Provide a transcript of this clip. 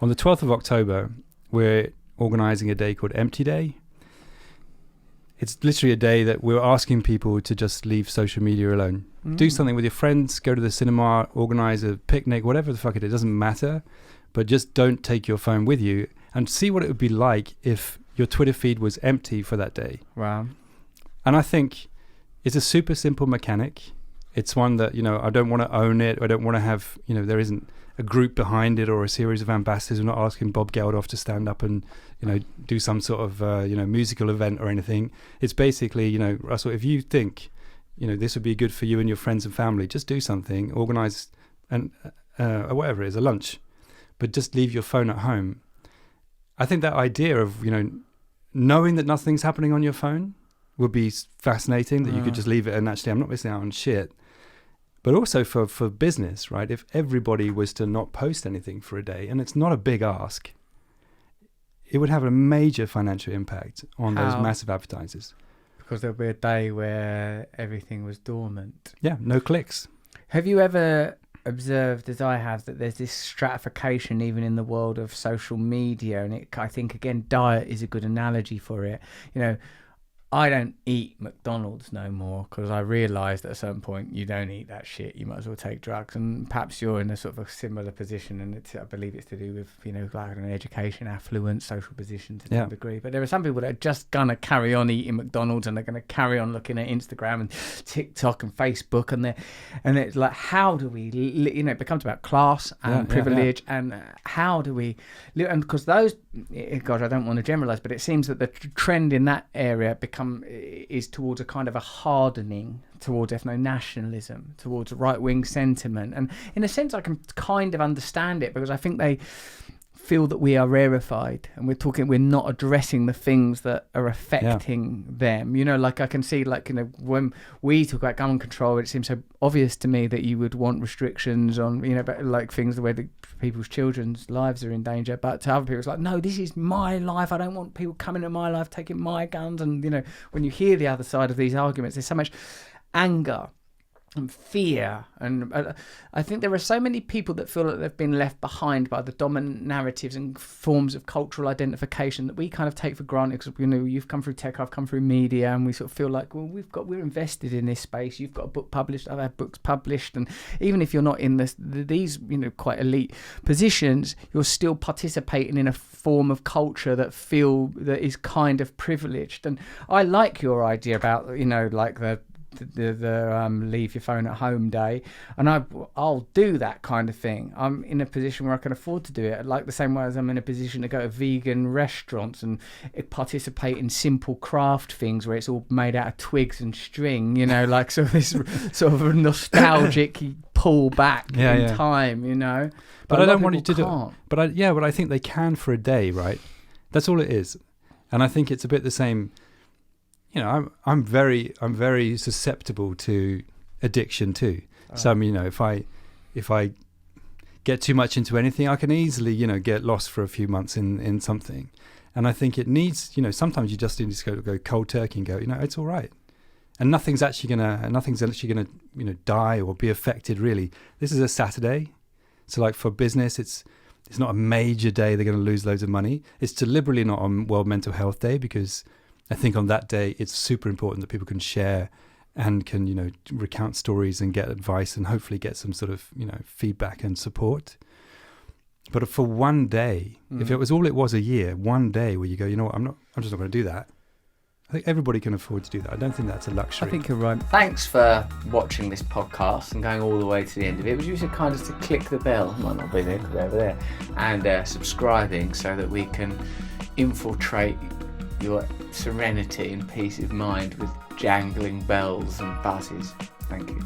On the 12th of October, we're organising a day called Empty Day. It's literally a day that we're asking people to just leave social media alone. Do something with your friends, go to the cinema, organise a picnic, whatever the fuck it is, doesn't matter. But just don't take your phone with you, and see what it would be like if your Twitter feed was empty for that day. Wow. And I think it's a super simple mechanic. It's one that, I don't want to own it. I don't want to have, there isn't a group behind it or a series of ambassadors. We're not asking Bob Geldof to stand up and, do some sort of, musical event or anything. It's basically, Russell, if you think, this would be good for you and your friends and family, just do something, organise whatever it is, a lunch, but just leave your phone at home. I think that idea of, knowing that nothing's happening on your phone would be fascinating, that you could just leave it and actually I'm not missing out on shit. But also for business, right? If everybody was to not post anything for a day, and it's not a big ask, it would have a major financial impact on those massive advertisers. Because there'll be a day where everything was dormant. Yeah, no clicks. Have you ever observed, as I have, that there's this stratification even in the world of social media? And I think, again, diet is a good analogy for it. I don't eat McDonald's no more because I realised at a certain point you don't eat that shit. You might as well take drugs. And perhaps you're in a sort of a similar position, and I believe it's to do with like an education, affluence, social position to some degree. But there are some people that are just gonna carry on eating McDonald's, and they're gonna carry on looking at Instagram and TikTok and Facebook, and it's like, how do we? It becomes about class and privilege, and how do we? And because those, gosh, I don't want to generalise, but it seems that the trend in that area is towards a kind of a hardening towards ethno-nationalism, towards right-wing sentiment. And in a sense, I can kind of understand it, because I think they feel that we are rarefied and we're not addressing the things that are affecting them. Like I can see, when we talk about gun control, it seems so obvious to me that you would want restrictions on, like things the way that people's children's lives are in danger. But to other people, it's like, no, this is my life. I don't want people coming into my life, taking my guns. And, when you hear the other side of these arguments, there's so much anger and fear, and I think there are so many people that feel that they've been left behind by the dominant narratives and forms of cultural identification that we kind of take for granted, because you've come through tech, I've come through media, and we sort of feel like, well, we're invested in this space. You've got a book published, I've had books published, and even if you're not in these quite elite positions, you're still participating in a form of culture that is kind of privileged. And I like your idea about like the leave your phone at home day, and I'll do that kind of thing. I'm in a position where I can afford to do it, like the same way as I'm in a position to go to vegan restaurants and participate in simple craft things where it's all made out of twigs and string, like sort of this sort of nostalgic pull back in time, But I don't want you to do it. But I think they can for a day, right? That's all it is. And I think it's a bit the same. I'm very susceptible to addiction too. So if I get too much into anything, I can easily get lost for a few months in something. And I think it needs sometimes you just need to go cold turkey and go it's all right, and nothing's actually gonna die or be affected really. This is a Saturday, so like for business it's not a major day they're going to lose loads of money. It's deliberately not on World Mental Health Day, because I think on that day, it's super important that people can share and can, recount stories and get advice and hopefully get some sort of, feedback and support. But for one day, if it was all it was a year, one day where you go, I'm just not going to do that. I think everybody can afford to do that. I don't think that's a luxury. I think you're right. Thanks for watching this podcast and going all the way to the end of it. Would you kind of to click the bell? It might not be there, because over there. And subscribing so that we can infiltrate your serenity and peace of mind with jangling bells and buzzes. Thank you.